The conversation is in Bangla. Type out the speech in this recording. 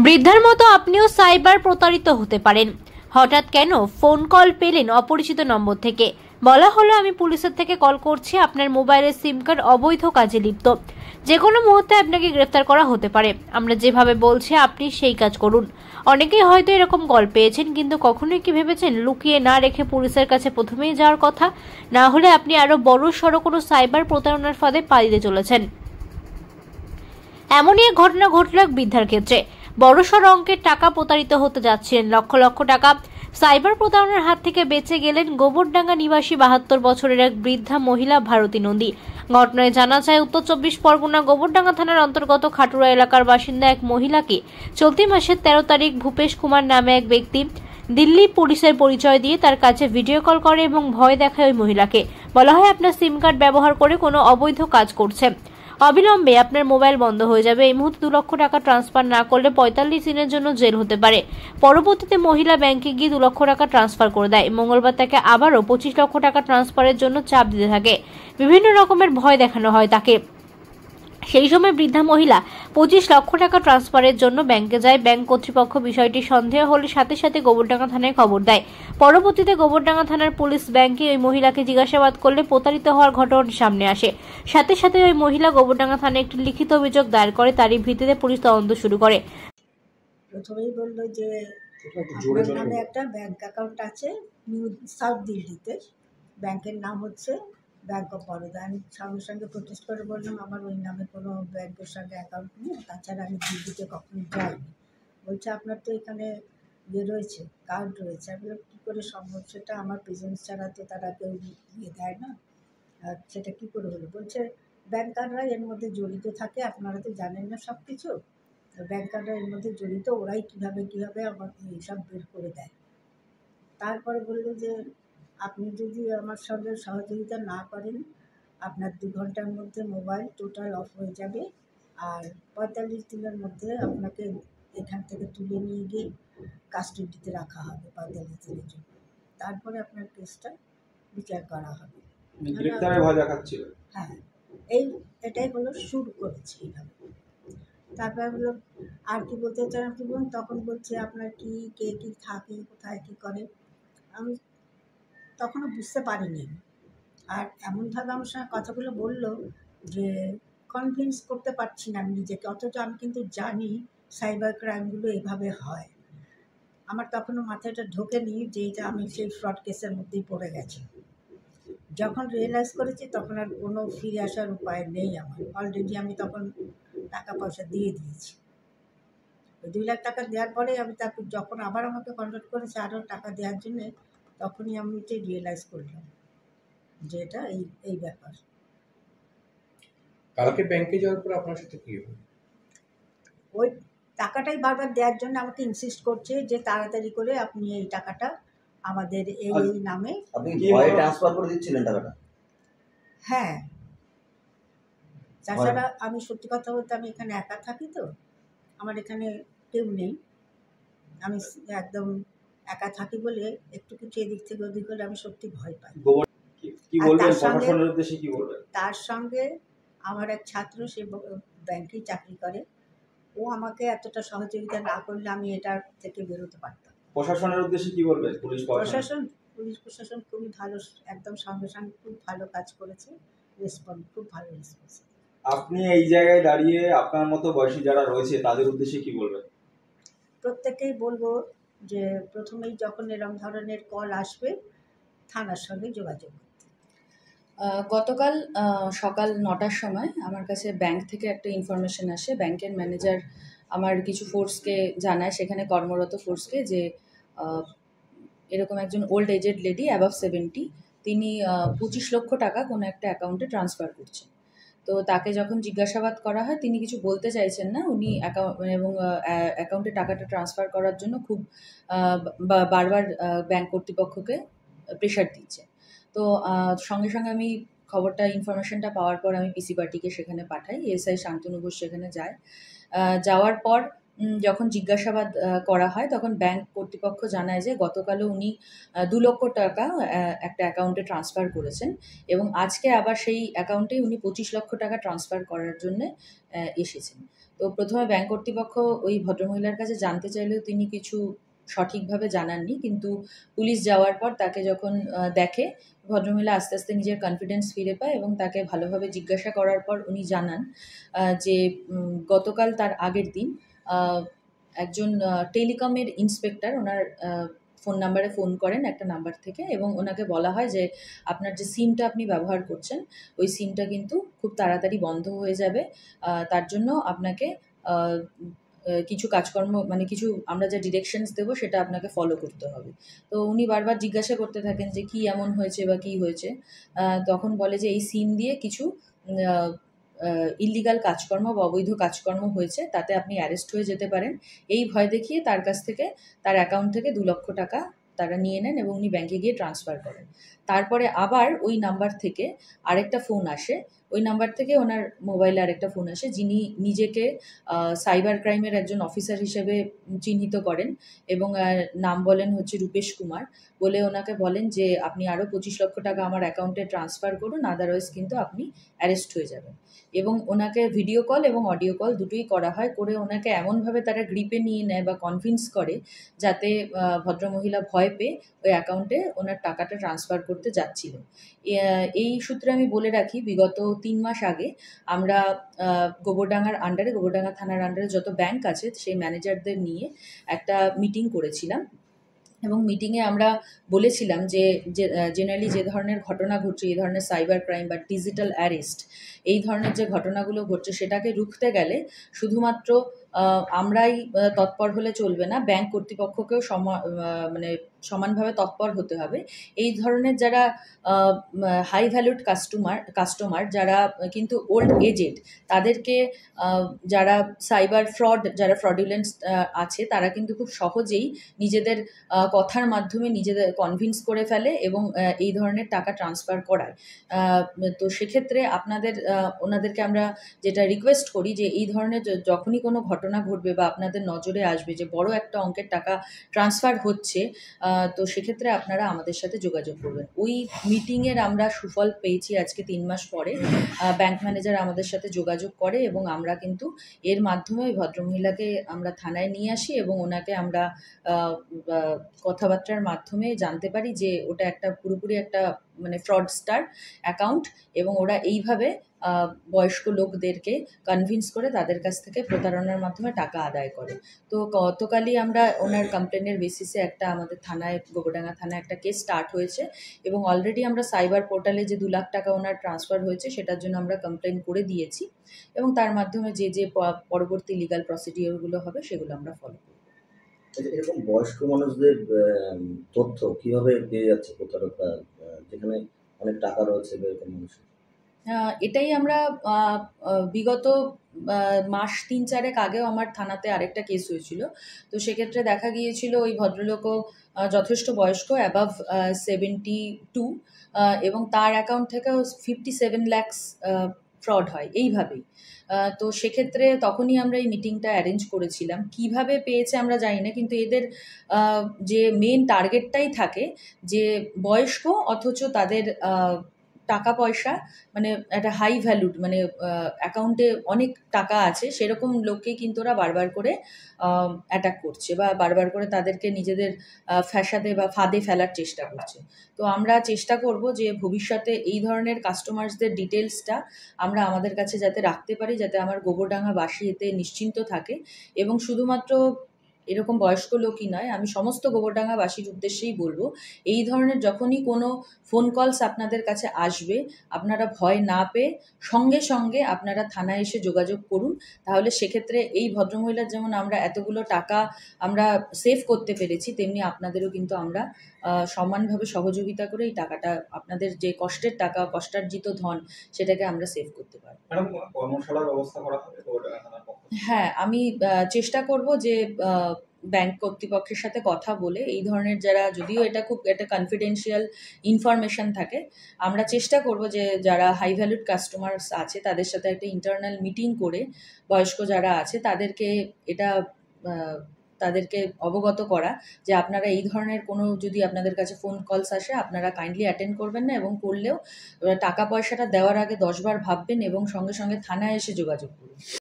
বৃদ্ধার মতো আপনিও সাইবার প্রতারিত হতে পারেন। হঠাৎ কেন ফোন কল পেলেন অপরিচিত নম্বর থেকে? বলা হলো আমি পুলিশের থেকে কল করছি, আপনার মোবাইলের সিম কার্ড অবৈধ কাজে লিপ্ত, যে কোনো মুহূর্তে আপনাকে গ্রেফতার করা হতে পারে। আমরা যেভাবে বলছি আপনি সেই কাজ করুন। অনেকেই হয়তো এরকম কল পেয়েছেন, কিন্তু কখনোই কি ভেবেছেন লুকিয়ে না রেখে পুলিশের কাছে প্রথমেই যাওয়ার কথা? না হলে আপনি আরো বড় সড়ো কোনো সাইবার প্রতারণার ফাঁদে পা দিতে চলেছেন। এমনই এক ঘটনা ঘটল এক বৃদ্ধার ক্ষেত্রে। বড়সড় অঙ্কের টাকা প্রতারিত হতে যাচ্ছিলেন, লক্ষ লক্ষ টাকা। সাইবার প্রতারণার হাত থেকে বেঁচে গেলেন গোবরডাঙ্গা নিবাসী 72 বছরের এক বৃদ্ধা মহিলা ভারতী নন্দী। ঘটনায় জানা যায় উত্তর 24 পরগনা গোবরডাঙ্গা থানার অন্তর্গত খাটুরা এলাকার বাসিন্দা এক মহিলাকে চলতি মাসের 13 তারিখ ভূপেশ কুমার নামে এক ব্যক্তি দিল্লি পুলিশের পরিচয় দিয়ে তার কাছে ভিডিও কল করে এবং ভয় দেখায় ওই মহিলাকে। বলা হয় আপনার সিম কার্ড ব্যবহার করে কোনো অবৈধ কাজ করছে, অবিলম্বে আপনার মোবাইল বন্ধ হয়ে যাবে। এই মুহূর্তে 2 লক্ষ টাকা ট্রান্সফার না করলে 45 দিনের জন্য জেল হতে পারে। পরবর্তীতে মহিলা ব্যাংকে গিয়ে 2 লক্ষ টাকা ট্রান্সফার করে দেয়। মঙ্গলবার তাকে আবারও 25 লক্ষ টাকা ট্রান্সফারের জন্য চাপ দিতে থাকে। বিভিন্ন রকমের ভয় দেখানো হয় তাকে। সেই সময় বৃদ্ধা মহিলা 25 লক্ষ টাকা ট্রান্সফারের জন্য ব্যাংকে যায়। ব্যাংক কর্তৃপক্ষ বিষয়টি সন্দেহ হলে সাথে সাথে গোবরডাঙ্গা থানায় খবর দেয়। পরবর্তীতে গোবরডাঙ্গা থানার পুলিশ ব্যাংকে ওই মহিলাকে জিজ্ঞাসাবাদ করলে প্রতারিত হওয়ার ঘটনা সামনে আসে। সাথে সাথে ওই মহিলা গোবরডাঙ্গা থানায় একটি লিখিত অভিযোগ দায়ের করে। তারই ভিত্তিতে পুলিশ তদন্ত শুরু করে। প্রথমেই বললো যে আপনার নামে একটা ব্যাংক অ্যাকাউন্ট আছে নিউ সাউথ দিল্লিতে, ব্যাংকের নাম হচ্ছে ব্যাংক অফ বরোদা। আমি সঙ্গে সঙ্গে প্রোটেস্ট করে বললাম আমার ওই নামে কোনো ব্যাংকের সঙ্গে অ্যাকাউন্ট নেই, তাছাড়া আমি দিল্লিতে কখনো যাইনি। বলছে আপনার তো এখানে ইয়ে রয়েছে, কার্ড রয়েছে। আমি বললাম কী করে সম্ভব, সেটা আমার প্রেজেন্স ছাড়া তো তারা কেউ ইয়ে দেয় না, আর সেটা কী করে হলো? বলছে ব্যাংকাররা এর মধ্যে জড়িত থাকে, আপনারা তো জানেন না সব কিছু, ব্যাংকাররা এর মধ্যে জড়িত, ওরাই কীভাবে আমাকে এইসব বের করে দেয়। তারপরে বললো যে আপনি যদি আমার সঙ্গে সহযোগিতা না করেন আপনার 2 ঘন্টার মধ্যে মোবাইল টোটাল অফ হয়ে যাবে, আর 45 দিনের মধ্যে আপনাকে এখান থেকে তুলে নিয়ে গিয়ে কাস্টডিতে রাখা হবে 45 দিনের জন্য। তারপরে আপনার কেসটা বিচার করা হবে। গ্রেফতারের ভয় দেখাচ্ছিল। হ্যাঁ, এটাই হলো শুরু করেছে এইভাবে। তারপর বললো আর কি বলতে চান কি বলুন? তখন বলছে আপনার কি কে কী থাকে, কোথায় কী করে। আমি তখনও বুঝতে পারিনি। আর এমনভাবে আমার সঙ্গে কথাগুলো বললো যে কনভিন্স করতে পারছি না আমি নিজেকে, অথচ আমি কিন্তু জানি সাইবার ক্রাইমগুলো এভাবে হয়। আমার তখনও মাথাটা ঢোকেনি যে এটা আমি সেই ফ্রড কেসের মধ্যেই পড়ে গেছি। যখন রিয়েলাইজ করেছি তখন আর কোনো ফিরে আসার উপায় নেই আমার। অলরেডি আমি তখন টাকা পয়সা দিয়ে দিয়েছি। ওই 2 লাখ টাকা দেওয়ার পরে আমি তারপর যখন আবার আমাকে কন্ট্যাক্ট করেছে আরও টাকা দেওয়ার জন্যে, তখনই আমি এটা রিয়েলাইজ করলাম যে এটা এই ব্যাপার। কালকে ব্যাংকে যাওয়ার পর আপনার সাথে কি হলো? ওই টাকাটাই বারবার দেওয়ার জন্য আমাকে ইনসিস্ট করছে যে তাড়াতাড়ি করে আপনি এই টাকাটা আমাদের এই নামে। আপনি কি ভয়ে ট্রান্সফার করে দিচ্ছিলেন টাকাটা? হ্যাঁ, তাছাড়া আমি সত্যি কথা বলতে আমি এখানে একা থাকি, তো আমার এখানে কেউ নেই। আমি একদম একা থাকি বলে একটু কিছু এদিক থেকে ওদিক হলে আমি সত্যি ভয় পাই। কি বলবেন প্রশাসনের উদ্দেশ্যে, কি বলবেন? তার সঙ্গে আমার এক ছাত্র, সে ব্যাংকেই চাকরি করে, ও আমাকে এতটা সহযোগিতা না করলে আমি এটার থেকে বেরোতে পারতাম। প্রশাসনের উদ্দেশ্যে কি বলবেন? পুলিশ প্রশাসন খুবই ভালো, একদম সঙ্গে সঙ্গে খুব ভালো কাজ করেছে, রেসপন্স খুব ভালো রেসপন্স। আপনি এই জায়গায় দাঁড়িয়ে আপনার মতো বয়সী যারা রয়েছে তাদের উদ্দেশ্যে কি বলবেন? প্রত্যেককেই বলবো যে প্রথমেই যখন এরকম ধরনের কল আসবে থানার সঙ্গে যোগাযোগ করতে। গতকাল সকাল 9টার সময় আমার কাছে ব্যাংক থেকে একটা ইনফরমেশন আসে। ব্যাংকের ম্যানেজার আমার কিছু ফোর্সকে জানায়, সেখানে কর্মরত ফোর্সকে, যে এরকম একজন ওল্ড এজেড লেডি অ্যাবাভ 70, তিনি 25 লক্ষ টাকা কোনো একটা অ্যাকাউন্টে ট্রান্সফার করছেন। তো তাকে যখন জিজ্ঞাসাবাদ করা হয় তিনি কিছু বলতে চাইছেন না। উনি এবং অ্যাকাউন্টে টাকাটা ট্রান্সফার করার জন্য খুব বারবার ব্যাংক কর্তৃপক্ষকে প্রেশার দিচ্ছে। তো সঙ্গে সঙ্গে আমি ইনফরমেশনটা পাওয়ার পর আমি পিসি পার্টিকে সেখানে পাঠাই। এসআই শান্তনু ঘোষ সেখানে যায়। যাওয়ার পর যখন জিজ্ঞাসাবাদ করা হয় তখন ব্যাংক কর্তৃপক্ষ জানায় যে গতকালও উনি 2 লক্ষ টাকা একটা অ্যাকাউন্টে ট্রান্সফার করেছেন এবং আজকে আবার সেই অ্যাকাউন্টে উনি 25 লক্ষ টাকা ট্রান্সফার করার জন্য এসেছেন। তো প্রথমে ব্যাংক কর্তৃপক্ষ ওই ভদ্রমহিলার কাছে জানতে চাইলেও তিনি কিছু সঠিকভাবে জানাননি, কিন্তু পুলিশ যাওয়ার পর তাকে যখন দেখে, ভদ্রমহিলা আস্তে আস্তে নিজের কনফিডেন্স ফিরে পায় এবং তাকে ভালোভাবে জিজ্ঞাসা করার পর উনি জানান যে গতকাল তার আগের দিন একজন টেলিকমের ইন্সপেক্টর ওনার ফোন নাম্বারে ফোন করেন একটা নাম্বার থেকে, এবং ওনাকে বলা হয় যে আপনার যে সিমটা আপনি ব্যবহার করছেন ওই সিমটা কিন্তু খুব তাড়াতাড়ি বন্ধ হয়ে যাবে, তার জন্য আপনাকে কিছু কাজকর্ম মানে কিছু আমরা যে ডিরেকশনস দেবো সেটা আপনাকে ফলো করতে হবে। তো উনি বারবার জিজ্ঞাসা করতে থাকেন যে কী এমন হয়েছে বা কী হয়েছে। তখন বলে যে এই সিম দিয়ে কিছু ইল্লিগাল কাজকর্ম বা অবৈধ কাজকর্ম হয়েছে, তাতে আপনি অ্যারেস্ট হয়ে যেতে পারেন। এই ভয় দেখিয়ে তার কাছ থেকে তার অ্যাকাউন্ট থেকে 2 লক্ষ টাকা তারা নিয়ে নেন এবং উনি ব্যাংকে গিয়ে ট্রান্সফার করেন। তারপরে আবার ওই নাম্বার থেকে আরেকটা ফোন আসে, ওই নাম্বার থেকে ওনার মোবাইলে আরেকটা ফোন আসে, যিনি নিজেকে সাইবার ক্রাইমের একজন অফিসার হিসেবে চিহ্নিত করেন এবং নাম বলেন হচ্ছে রূপেশ কুমার। বলে ওনাকে বলেন যে আপনি আরও 25 লক্ষ টাকা আমার অ্যাকাউন্টে ট্রান্সফার করুন, আদারওয়াইজ কিন্তু আপনি অ্যারেস্ট হয়ে যাবেন। এবং ওনাকে ভিডিও কল এবং অডিও কল দুটোই করা হয়, করে ওনাকে এমনভাবে তারা গ্রিপে নিয়ে নেয় বা কনভিন্স করে যাতে ভদ্রমহিলা ভয় পেয়ে ওই অ্যাকাউন্টে ওনার টাকাটা ট্রান্সফার করতে যাচ্ছিলেন। এই সূত্রে আমি বলে রাখি, বিগত 3 মাস আগে আমরা গোবরডাঙ্গা থানার আন্ডারে যত ব্যাংক আছে সেই ম্যানেজারদের নিয়ে একটা মিটিং করেছিলাম, এবং মিটিংয়ে আমরা বলেছিলাম যে জেনারেলি যে ধরনের ঘটনা ঘটছে, এই ধরনের সাইবার ক্রাইম বা ডিজিটাল অ্যারেস্ট, এই ধরনের যে ঘটনাগুলো ঘটছে সেটাকে রুখতে গেলে শুধুমাত্র আমরাই তৎপর হলে চলবে না, ব্যাংক কর্তৃপক্ষকেও মানে সমানভাবে তৎপর হতে হবে। এই ধরনের যারা হাই ভ্যালুড কাস্টমার যারা কিন্তু ওল্ড এজেড, তাদেরকে যারা সাইবার ফ্রড, যারা ফ্রডুলেন্ট আছে, তারা কিন্তু খুব সহজেই নিজেদের কথার মাধ্যমে নিজেদের কনভিন্স করে ফেলে এবং এই ধরনের টাকা ট্রান্সফার করায়। তো সেক্ষেত্রে ওনাদেরকে আমরা যেটা রিকোয়েস্ট করি যে এই ধরনের যখনই কোনো ঘটনা ঘটবে বা আপনাদের নজরে আসবে যে বড় একটা অঙ্কের টাকা ট্রান্সফার হচ্ছে, তো সেক্ষেত্রে আপনারা আমাদের সাথে যোগাযোগ করবেন। ওই মিটিংয়ের আমরা সুফল পেয়েছি আজকে 3 মাস পরে। ব্যাংক ম্যানেজার আমাদের সাথে যোগাযোগ করে এবং আমরা কিন্তু এর মাধ্যমে ওই ভদ্রমহিলাকে আমরা থানায় নিয়ে আসি এবং ওনাকে আমরা কথাবার্তার মাধ্যমে জানতে পারি যে ওটা একটা পুরোপুরি একটা মানে ফ্রডস্টার অ্যাকাউন্ট, এবং ওরা এইভাবে বয়স্ক লোকদেরকে কনভিন্স করে তাদের কাছ থেকে প্রতারণার মাধ্যমে টাকা আদায় করে। তো গতকালই আমরা ওনার কমপ্লেনের বেসিসে আমাদের থানায়, গোবরডাঙ্গা থানায় একটা কেস স্টার্ট হয়েছে এবং অলরেডি আমরা সাইবার পোর্টালে যে 2 লাখ টাকা ওনার ট্রান্সফার হয়েছে সেটার জন্য আমরা কমপ্লেন করে দিয়েছি, এবং তার মাধ্যমে যে পরবর্তী লিগাল প্রসিডিওরগুলো হবে সেগুলো আমরা ফলো করব। এরকম বয়স্ক মানুষদের তথ্য কিভাবে পেয়ে যাচ্ছে প্রতারকরা, যেখানে অনেক টাকা রয়েছে এরকম মানুষের? এটাই আমরা বিগত মাস 3-4 আগেও আমার থানাতে আরেকটা কেস হয়েছিল। তো সেক্ষেত্রে দেখা গিয়েছিল ওই ভদ্রলোকও যথেষ্ট বয়স্ক, অ্যাবাভ 72, এবং তার অ্যাকাউন্ট থেকেও 57 lakhs ফ্রড হয় এইভাবেই। তো সেক্ষেত্রে তখনই আমরা এই মিটিংটা অ্যারেঞ্জ করেছিলাম। কিভাবে পেয়েছে আমরা জানি না, কিন্তু এদের যে মেন টার্গেটটাই থাকে যে বয়স্ক অথচ তাদের টাকা পয়সা মানে একটা হাই ভ্যালুড মানে অ্যাকাউন্টে অনেক টাকা আছে সেরকম লোককেই কিন্তু ওরা বারবার করে অ্যাটাক করছে বা বারবার করে তাদেরকে নিজেদের ফ্যাসাদে বা ফাঁদে ফেলার চেষ্টা করছে। তো আমরা চেষ্টা করব যে ভবিষ্যতে এই ধরনের কাস্টমার্সদের ডিটেলসটা আমরা আমাদের কাছে যাতে রাখতে পারি, যাতে আমার গোবরডাঙ্গাবাসী এতে নিশ্চিন্ত থাকে। এবং শুধুমাত্র এরকম বয়স্ক লোকই নয়, আমি সমস্ত গোবরডাঙ্গাবাসীর উদ্দেশ্যেই বলবো, এই ধরনের যখনই কোনো ফোন কলস আপনাদের কাছে আসবে, আপনারা ভয় না পেয়ে সঙ্গে সঙ্গে আপনারা থানায় এসে যোগাযোগ করুন। তাহলে সেক্ষেত্রে এই ভদ্রমহিলার যেমন আমরা এতগুলো টাকা আমরা সেভ করতে পেরেছি, তেমনি আপনাদেরও কিন্তু আমরা সমানভাবে সহযোগিতা করে এই টাকাটা, আপনাদের যে কষ্টের টাকা, কষ্টার্জিত ধন, সেটাকে আমরা সেভ করতে পারব। ম্যাডাম, কর্মশালার ব্যবস্থা করা হবে গোবরডাঙ্গা থানার পক্ষ থেকে? হ্যাঁ, আমি চেষ্টা করব যে ব্যাংক কর্তৃপক্ষের সাথে কথা বলে এই ধরনের যারা, যদিও এটা খুব একটা কনফিডেন্সিয়াল ইনফরমেশন থাকে, আমরা চেষ্টা করব যে যারা হাই ভ্যালুড কাস্টমার্স আছে তাদের সাথে একটা ইন্টারনাল মিটিং করে বয়স্ক যারা আছে তাদেরকে অবগত করা যে আপনারা এই ধরনের কোনো যদি আপনাদের কাছে ফোন কলস আসে আপনারা কাইন্ডলি অ্যাটেন্ড করবেন না, এবং করলেও টাকা পয়সাটা দেওয়ার আগে 10 বার ভাববেন এবং সঙ্গে সঙ্গে থানায় এসে যোগাযোগ করুন।